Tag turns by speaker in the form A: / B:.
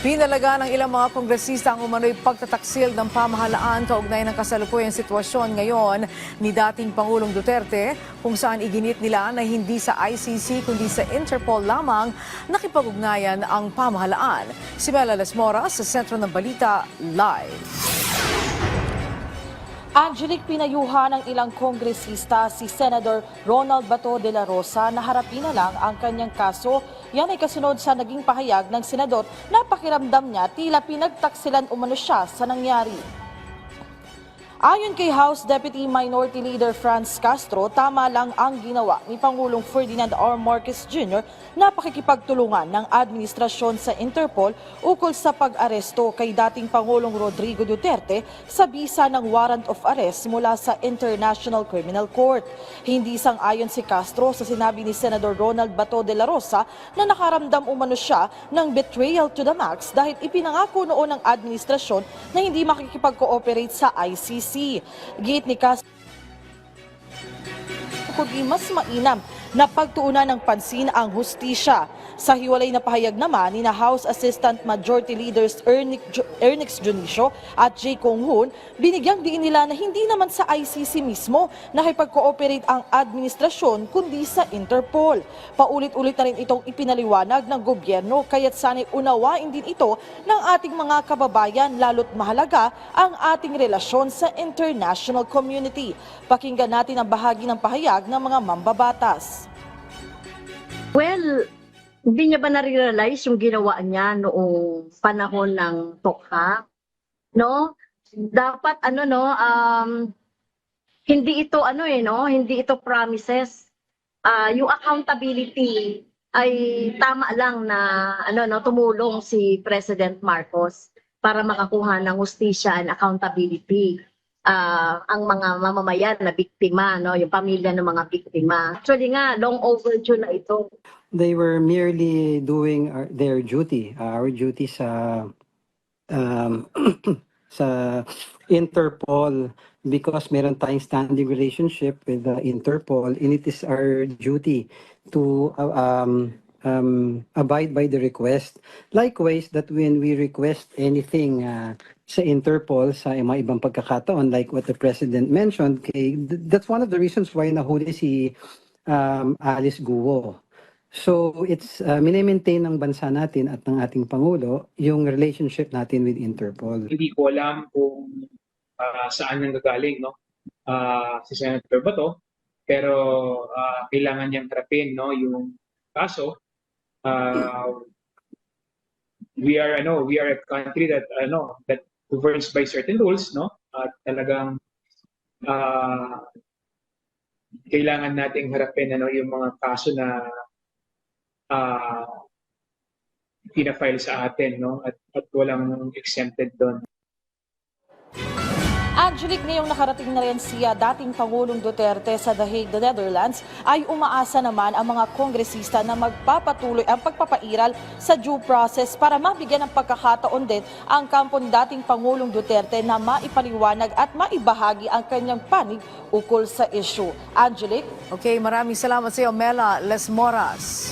A: Pinalaga ng ilang mga kongresista ang umano'y pagtataksil ng pamahalaan kaugnay ng kasalukuyang sitwasyon ngayon ni dating Pangulong Duterte, kung saan iginit nila na hindi sa ICC kundi sa Interpol lamang nakipag-ugnayan ang pamahalaan. Si Mela Lesmora sa Sentro ng Balita, live.
B: Angelic, pinayuhan ng ilang kongresista si Senador Ronald Bato de la Rosa na harapin na lang ang kanyang kaso. Yan ay kasunod sa naging pahayag ng senador na pakiramdam niya tila pinagtaksilan umano siya sa nangyari. Ayon kay House Deputy Minority Leader Franz Castro, tama lang ang ginawa ni Pangulong Ferdinand R. Marcos Jr. na pakikipagtulungan ng administrasyon sa Interpol ukol sa pag-aresto kay dating Pangulong Rodrigo Duterte sa bisa ng warrant of arrest mula sa International Criminal Court. Hindi sang-ayon si Castro sa sinabi ni Senador Ronald Bato de la Rosa na nakaramdam umano siya ng betrayal to the max dahil ipinangako noon ng administrasyon na hindi makikipag-cooperate sa ICC. Giit ni Castro, kundi mas mainam na pagtuunan ng pansin ang hustisya. Sa hiwalay na pahayag naman ni na House Assistant Majority Leaders Ernix Junicio at Jay Kong Hoon, binigyang diin nila na hindi naman sa ICC mismo nakipag-cooperate ang administrasyon kundi sa Interpol. Paulit-ulit na rin itong ipinaliwanag ng gobyerno kaya't sana'y unawain din ito ng ating mga kababayan, lalo't mahalaga ang ating relasyon sa international community. Pakinggan natin ang bahagi ng pahayag ng mga mambabatas.
C: Well, hindi niya ba na-realize yung ginawa niya noong panahon ng Tokha? No? Dapat hindi ito hindi ito promises. Yung accountability ay tama lang na tumulong si President Marcos para makakuha ng hustisya and accountability. Ang mga mamamayan na biktima, yung pamilya ng mga biktima. Actually nga, long overdue na ito.
D: They were merely doing their duty, our duty sa sa Interpol, because meron tayong standing relationship with the Interpol, and it is our duty to abide by the request. Likewise, that when we request anything sa Interpol sa mga ibang pagkakataon, like what the President mentioned, that's one of the reasons why nahuli si Alice Guo. So it's mini-maintain ng bansa natin at ng ating Pangulo yung relationship natin with Interpol.
E: Hindi ko alam kung saan nanggagaling si Senator Bato, pero kailangan niyang harapin yung kaso. We are a country that governs by certain rules, at talagang kailangan nating harapin yung mga kaso na pina-file sa atin, at walang exempted doon.
B: Angelic, ngayong nakarating na rin siya dating Pangulong Duterte sa The Hague, the Netherlands, ay umaasa naman ang mga kongresista na magpapatuloy ang pagpapairal sa due process para mabigyan ng pagkakataon din ang kampo ng dating Pangulong Duterte na maipaliwanag at maibahagi ang kanyang panig ukol sa issue. Angelic?
A: Okay, maraming salamat sa iyo, Mela Lesmoras.